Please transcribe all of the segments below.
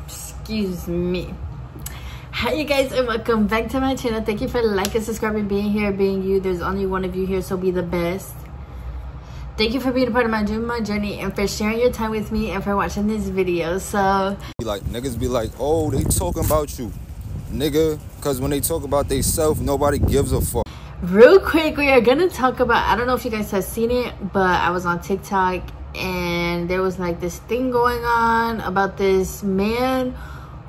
Excuse me. Hi you guys, and welcome back to my channel. Thank you for liking, subscribing, being here, being you. There's only one of you here, so be the best. Thank you for being a part of my dream, my journey, and for sharing your time with me and for watching this video. So like niggas be like, oh, they talking about you, nigga, because when they talk about they self, nobody gives a fuck. Real quick, we are gonna talk about, I don't know if you guys have seen it, but I was on TikTok and there was like this thing going on about this man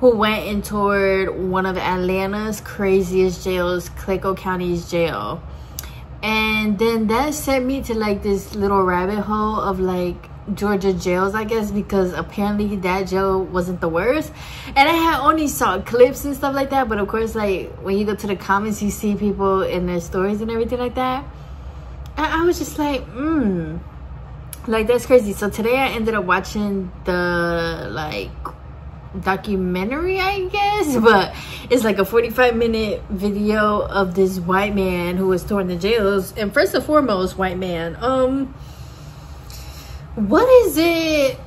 who went in toward one of Atlanta's craziest jails, Clayco County's jail. And then that sent me to like this little rabbit hole of like Georgia jails, I guess, because apparently that jail wasn't the worst. And I had only saw clips and stuff like that, but of course, like when you go to the comments, you see people in their stories and everything like that. And I was just like, like that's crazy. So today I ended up watching the like documentary, I guess, but it's like a 45-minute video of this white man who was touring the jails. And first and foremost, white man, what is it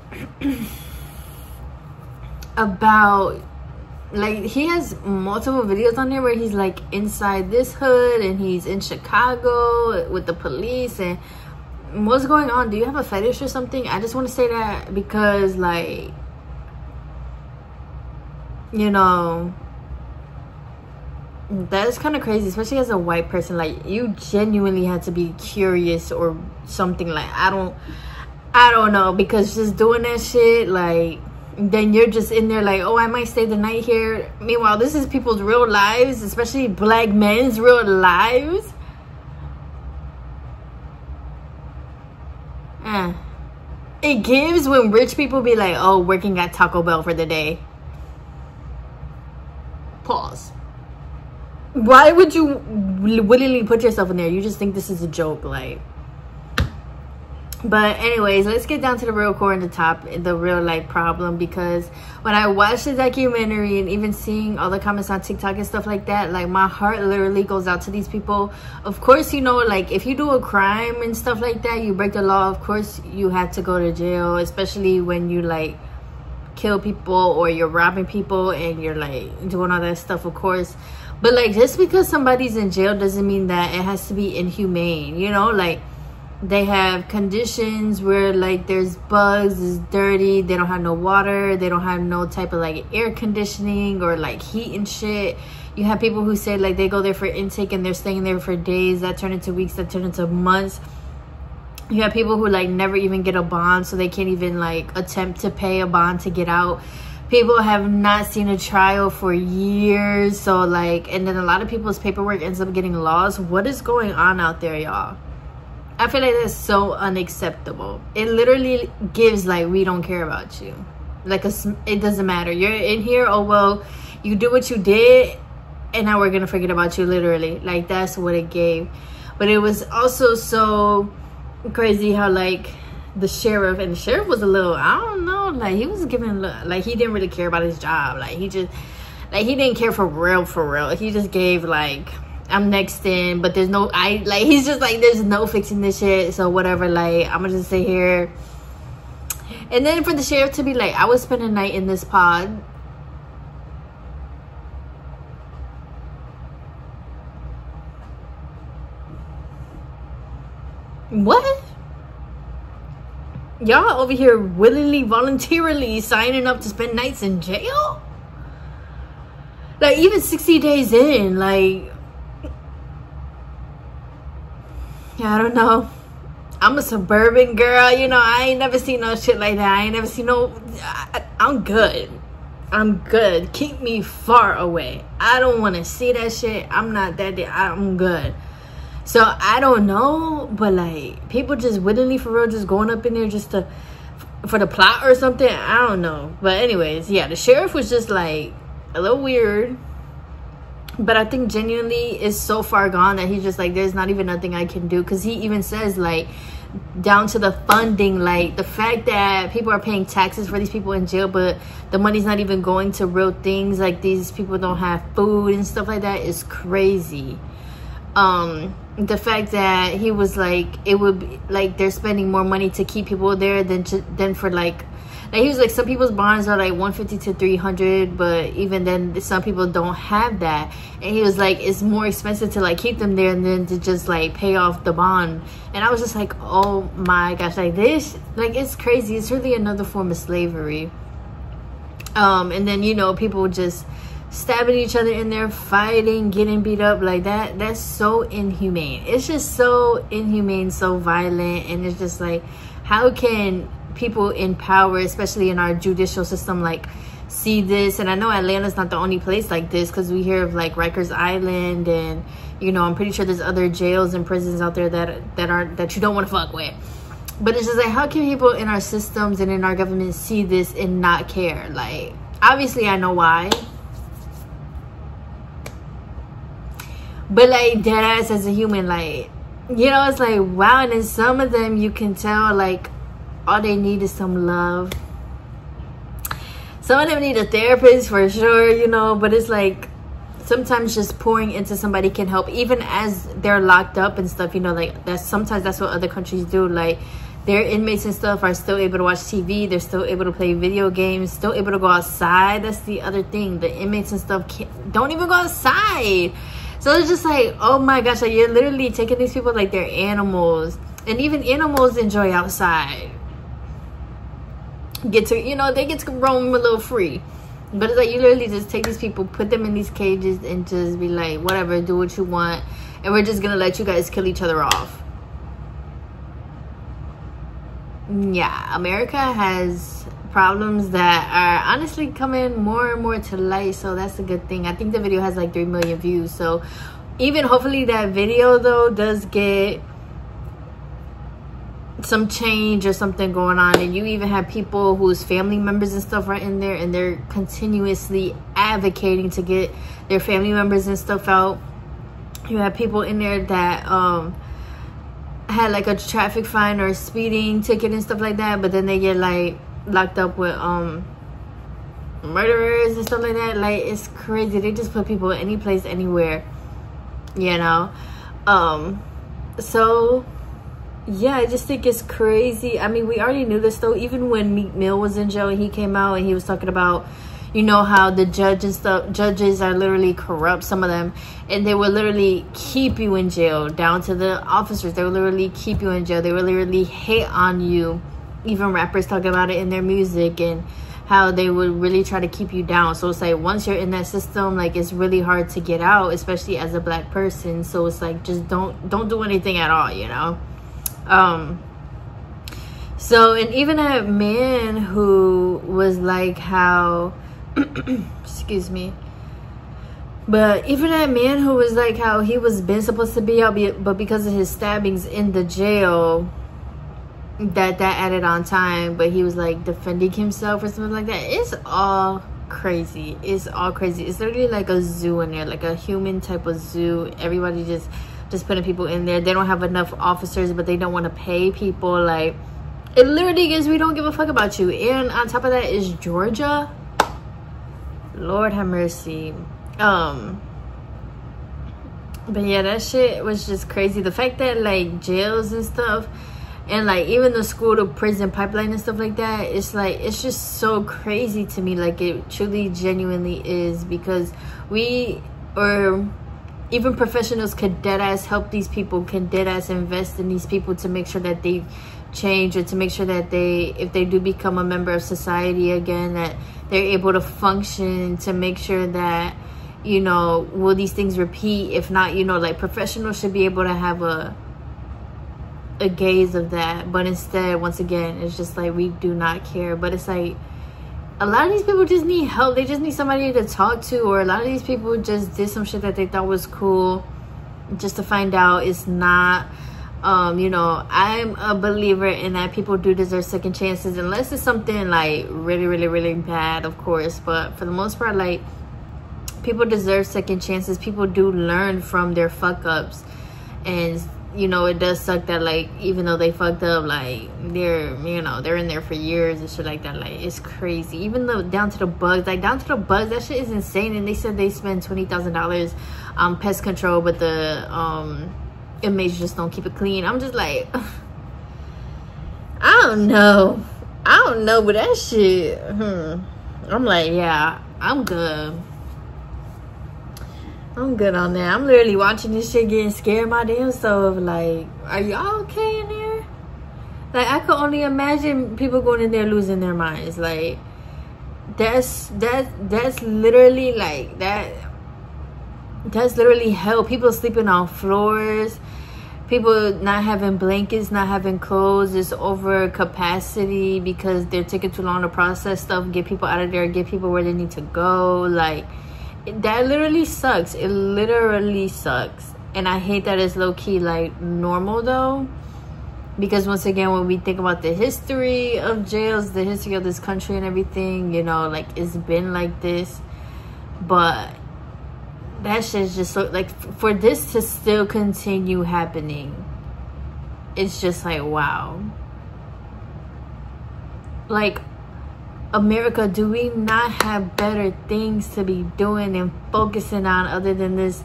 about, like he has multiple videos on there where he's like inside this hood and he's in Chicago with the police, and what's going on? Do you have a fetish or something? I just want to say that because, like, you know, that's kind of crazy, especially as a white person. Like, you genuinely had to be curious or something. Like, I don't know, because just doing that shit, like, then you're just in there like, oh, I might stay the night here. Meanwhile, this is people's real lives, especially black men's real lives. It gives when rich people be like, oh, working at Taco Bell for the day. Pause. Why would you willingly put yourself in there? You just think this is a joke, like. But anyways, let's get down to the real core and the top, the real like problem. Because when I watched the documentary and even seeing all the comments on TikTok and stuff like that, like my heart literally goes out to these people. Of course, you know, like if you do a crime and stuff like that, you break the law, of course you have to go to jail, especially when you like kill people or you're robbing people and you're like doing all that stuff, of course. But like, just because somebody's in jail doesn't mean that it has to be inhumane, you know? Like, they have conditions where like there's bugs, it's dirty, they don't have no water, they don't have no type of like air conditioning or like heat and shit. You have people who say like they go there for intake and they're staying there for days, that turn into weeks, that turn into months. You have people who like never even get a bond, so they can't even like attempt to pay a bond to get out. People have not seen a trial for years, so like, and then a lot of people's paperwork ends up getting lost. What is going on out there, y'all? I feel like that's so unacceptable. It literally gives like, we don't care about you. Like, it doesn't matter. You're in here, oh well, you do what you did and now we're gonna forget about you, literally. Like, that's what it gave. But it was also so crazy how like the sheriff was a little, I don't know, like he was giving, like he didn't really care about his job. Like he just, like he didn't care for real. He just gave like, I'm next in, but there's no, like he's just like, there's no fixing this shit, so whatever, like I'm gonna just sit here. And then for the sheriff to be like, I would spend a night in this pod. What? Y'all over here willingly, voluntarily signing up to spend nights in jail? Like, even 60 days in, like, yeah, I don't know. I'm a suburban girl, you know, I ain't never seen no shit like that. I ain't never seen no, I'm good. I'm good. Keep me far away. I don't want to see that shit. I'm not that, I'm good. So I don't know, but like people just willingly for real just going up in there just to for the plot or something. I don't know. But anyways, yeah, the sheriff was just like a little weird. But I think genuinely is so far gone that he's just like, there's not even nothing I can do. Because he even says like down to the funding, like the fact that people are paying taxes for these people in jail, but the money's not even going to real things. Like these people don't have food and stuff like that is crazy. The fact that he was like, it would be like they're spending more money to keep people there than for like Like he was like, some people's bonds are like 150 to 300, but even then some people don't have that. And he was like, it's more expensive to like keep them there than to just like pay off the bond. And I was just like, oh my gosh, like this, like it's crazy. It's really another form of slavery. And then, you know, people just stabbing each other in there, fighting, getting beat up like that. That's so inhumane. It's just so inhumane, so violent. And it's just like, how can people in power, especially in our judicial system, like see this? And I know Atlanta's not the only place like this, because we hear of like Rikers Island, and you know, I'm pretty sure there's other jails and prisons out there that you don't want to fuck with. But it's just like, how can people in our systems and in our government see this and not care? Like, obviously I know why, but like deadass as a human, like, you know, it's like, wow. And then some of them, you can tell like all they need is some love. Some of them need a therapist for sure, you know, but it's like sometimes just pouring into somebody can help, even as they're locked up and stuff, you know, like sometimes that's what other countries do. Like their inmates and stuff are still able to watch TV, they're still able to play video games, still able to go outside. That's the other thing, the inmates and stuff don't even go outside. So it's just like, oh my gosh, like you're literally taking these people like they're animals. And even animals enjoy outside, get to, you know, they get to roam a little free. But it's like, you literally just take these people, put them in these cages, and just be like, whatever, do what you want, and we're just gonna let you guys kill each other off. Yeah, America has problems that are honestly coming more and more to light, so that's a good thing. I think the video has like 3 million views, so even hopefully that video though does get some change or something going on. And you even have people whose family members and stuff are in there, and they're continuously advocating to get their family members and stuff out. You have people in there that had like a traffic fine or a speeding ticket and stuff like that, but then they get like locked up with murderers and stuff like that. Like, it's crazy. They just put people any place, anywhere, you know. So yeah, I just think it's crazy. I mean, we already knew this though. Even when Meek Mill was in jail, he came out and he was talking about, you know, how the judges are literally corrupt, some of them, and they will literally keep you in jail, down to the officers. They will literally keep you in jail. They will literally hate on you. Even rappers talk about it in their music, and how they would really try to keep you down. So it's like, once you're in that system, like, it's really hard to get out, especially as a black person. So it's like, just don't do anything at all, you know. So, and even that man who was like how excuse me, but even that man who was like how he was been supposed to be out, but because of his stabbings in the jail, that added on time, but he was like defending himself or something like that. It's all crazy. It's all crazy. It's literally like a zoo in there, like a human type of zoo. Everybody just putting people in there. They don't have enough officers, but they don't want to pay people. Like, it literally is, we don't give a fuck about you. And on top of that is Georgia. Lord have mercy. But yeah, that shit was just crazy. The fact that like jails and stuff, and like even the school to prison pipeline and stuff like that, it's like, it's just so crazy to me. Like, it truly genuinely is, because we, or even professionals, could deadass help these people, can deadass invest in these people to make sure that they change, or to make sure that they, if they do become a member of society again, that they're able to function, to make sure that, you know, will these things repeat? If not, you know, like, professionals should be able to have a gaze of that. But instead, once again, it's just like, we do not care. But it's like, a lot of these people just need help. They just need somebody to talk to. Or a lot of these people just did some shit that they thought was cool, just to find out it's not. You know, I'm a believer in that people do deserve second chances, unless it's something like really, really, really bad, of course. But for the most part, like, people deserve second chances. People do learn from their fuck ups. And you know, it does suck that, like, even though they fucked up, like, they're, you know, they're in there for years and shit like that. Like, it's crazy. Even though down to the bugs, like, down to the bugs, that shit is insane. And they said they spend $20,000 on pest control, but the inmates just don't keep it clean. I'm just like, I don't know. I don't know, but that shit, I'm like, yeah, I'm good. I'm good on that. I'm literally watching this shit getting scared my damn self. Like, are y'all okay in here? Like, I could only imagine people going in there losing their minds. Like, that's literally like that. That's literally hell. People sleeping on floors. People not having blankets, not having clothes. It's over capacity because they're taking too long to process stuff, get people out of there, get people where they need to go. Like, that literally sucks. It literally sucks. And I hate that it's low-key like normal though, because once again, when we think about the history of jails, the history of this country and everything, you know, like, it's been like this. But that shit's just so, like, for this to still continue happening, it's just like, wow. Like, America, do we not have better things to be doing and focusing on other than this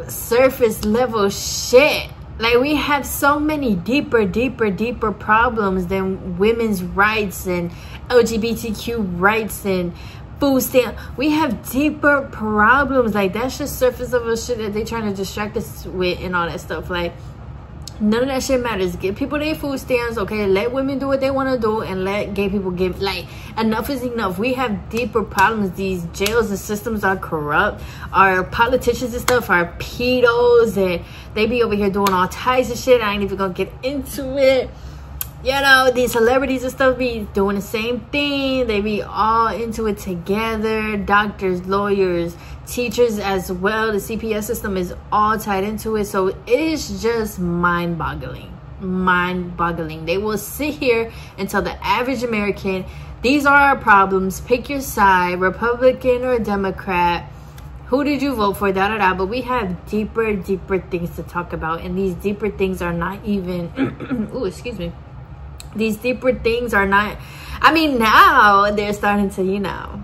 surface level shit? Like, we have so many deeper problems than women's rights and LGBTQ rights and food stamp. We have deeper problems. Like, that's just surface level shit that they trying to distract us with and all that stuff. Like, none of that shit matters. Give people their food stamps, okay? Let women do what they want to do, and let gay people give. Like, enough is enough. We have deeper problems. These jails and systems are corrupt. Our politicians and stuff are pedos, and they be over here doing all types of shit. I ain't even gonna get into it. You know, these celebrities and stuff be doing the same thing. They be all into it together. Doctors, lawyers, teachers as well. The CPS system is all tied into it. So it's just mind-boggling. Mind-boggling. They will sit here and tell the average American, these are our problems. Pick your side, Republican or Democrat. Who did you vote for? Da-da-da. But we have deeper things to talk about. And these deeper things are not even... Ooh, excuse me. These deeper things are not, I mean, now they're starting to, you know,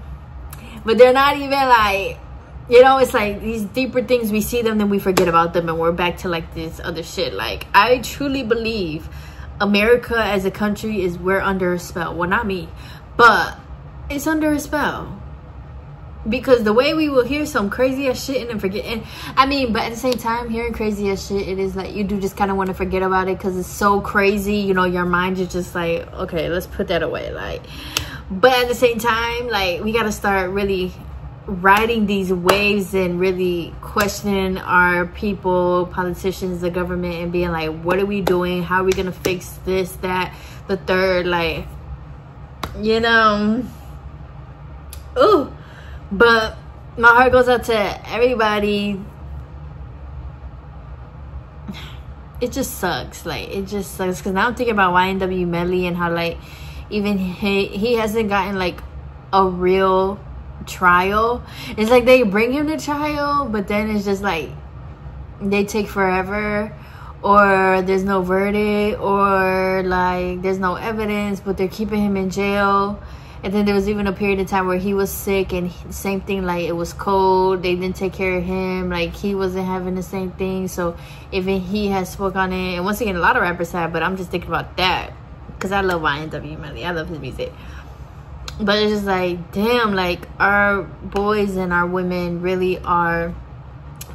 but they're not even like, you know, it's like these deeper things, we see them, then we forget about them, and we're back to like this other shit. Like, I truly believe America as a country is, we're under a spell. Well, not me, but it's under a spell. Because the way we will hear some crazy ass shit and then forget, and I mean, but at the same time, hearing crazy ass shit, it is like, you do just kind of want to forget about it because it's so crazy, you know. Your mind is just like, okay, let's put that away. Like, but at the same time, like, we got to start really riding these waves and really questioning our people, politicians, the government, and being like, what are we doing? How are we gonna fix this, that, the third? Like, you know. Ooh. But my heart goes out to everybody. It just sucks. Like, it just sucks. Because now I'm thinking about YNW Melly and how, like, even he hasn't gotten, like, a real trial. It's like they bring him to trial, but then it's just, like, they take forever. Or there's no verdict. Or, like, there's no evidence, but they're keeping him in jail. And then there was even a period of time where he was sick, and same thing, like, it was cold. They didn't take care of him. Like, he wasn't having the same thing. So even he has spoke on it. And once again, a lot of rappers have, but I'm just thinking about that because I love YNW Melly. I love his music. But it's just like, damn, like, our boys and our women really are,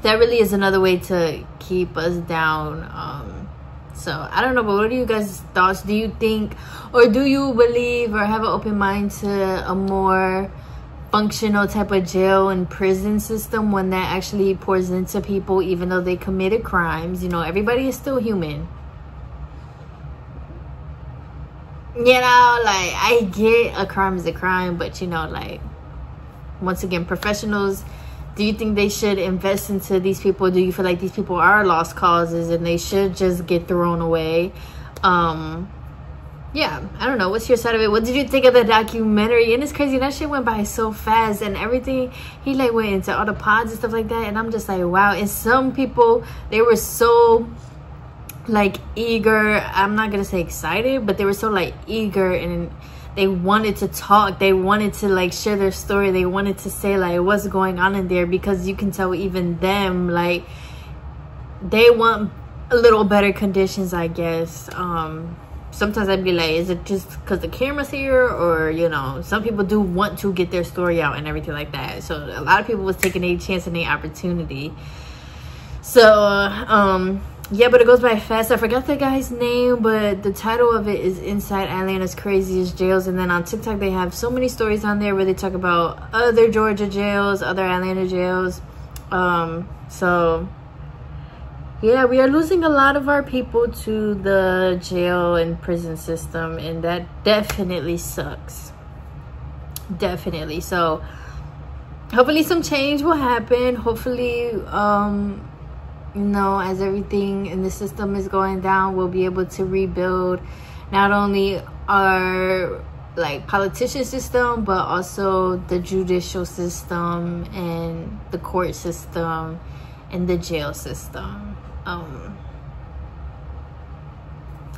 that really is another way to keep us down. So I don't know, but what are you guys' thoughts? Do you think, or do you believe, or have an open mind to a more functional type of jail and prison system, one that actually pours into people even though they committed crimes? You know, everybody is still human. You know, like, I get a crime is a crime, but, you know, like, once again, professionals, do you think they should invest into these people? Do you feel like these people are lost causes and they should just get thrown away? Yeah, I don't know. What's your side of it? What did you think of the documentary? And it's crazy. That shit went by so fast, and everything. He, like, went into all the pods and stuff like that. And I'm just like, wow. And some people, they were so, like, eager. I'm not going to say excited, but they were so, like, eager, and they wanted to talk. They wanted to, like, share their story. They wanted to say, like, what's going on in there, because you can tell even them, like, they want a little better conditions, I guess. sometimes I'd be like, is it just because the camera's here, or you know, some people do want to get their story out and everything like that. So a lot of people was taking a chance and a opportunity. So yeah, but it goes by fast. I forgot the guy's name, but the title of it is Inside Atlanta's Craziest Jails. And then on TikTok they have so many stories on there where they talk about other Georgia jails, other Atlanta jails. So yeah, we are losing a lot of our people to the jail and prison system, and that definitely sucks. Definitely. So hopefully some change will happen. Hopefully, you know, as everything in the system is going down, we'll be able to rebuild not only our like politician system, but also the judicial system and the court system and the jail system.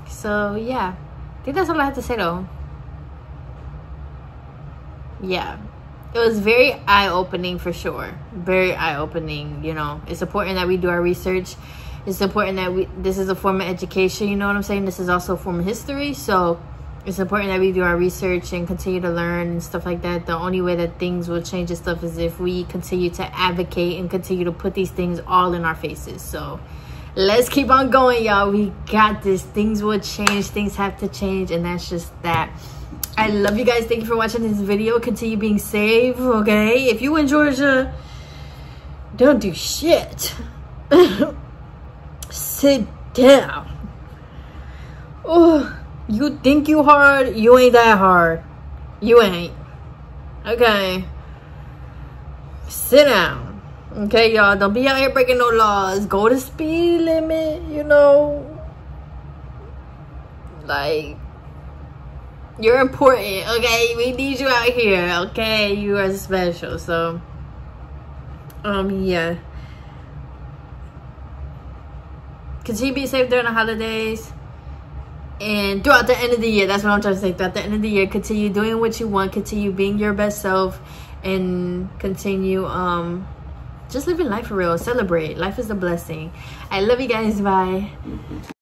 So yeah, I think that's all I have to say though. Yeah, it was very eye-opening for sure. Very eye-opening. You know, it's important that we do our research. It's important that this is a form of education, you know what I'm saying? This is also a form of history. So it's important that we do our research and continue to learn and stuff like that. The only way that things will change and stuff is if we continue to advocate and continue to put these things all in our faces. So let's keep on going, y'all. We got this. Things will change. Things have to change, and that's just that. I love you guys. Thank you for watching this video. Continue being safe, okay? If you in Georgia, don't do shit. Sit down. Oh, you think you hard? You ain't that hard. You ain't. Okay. Sit down. Okay, y'all. Don't be out here breaking no laws. Go to speed limit, you know. Like, you're important, okay? We need you out here, okay? You are special. So yeah, continue to be safe during the holidays and throughout the end of the year. That's what I'm trying to say. Throughout the end of the year, continue doing what you want, continue being your best self, and continue just living life for real. Celebrate. Life is a blessing. I love you guys. Bye.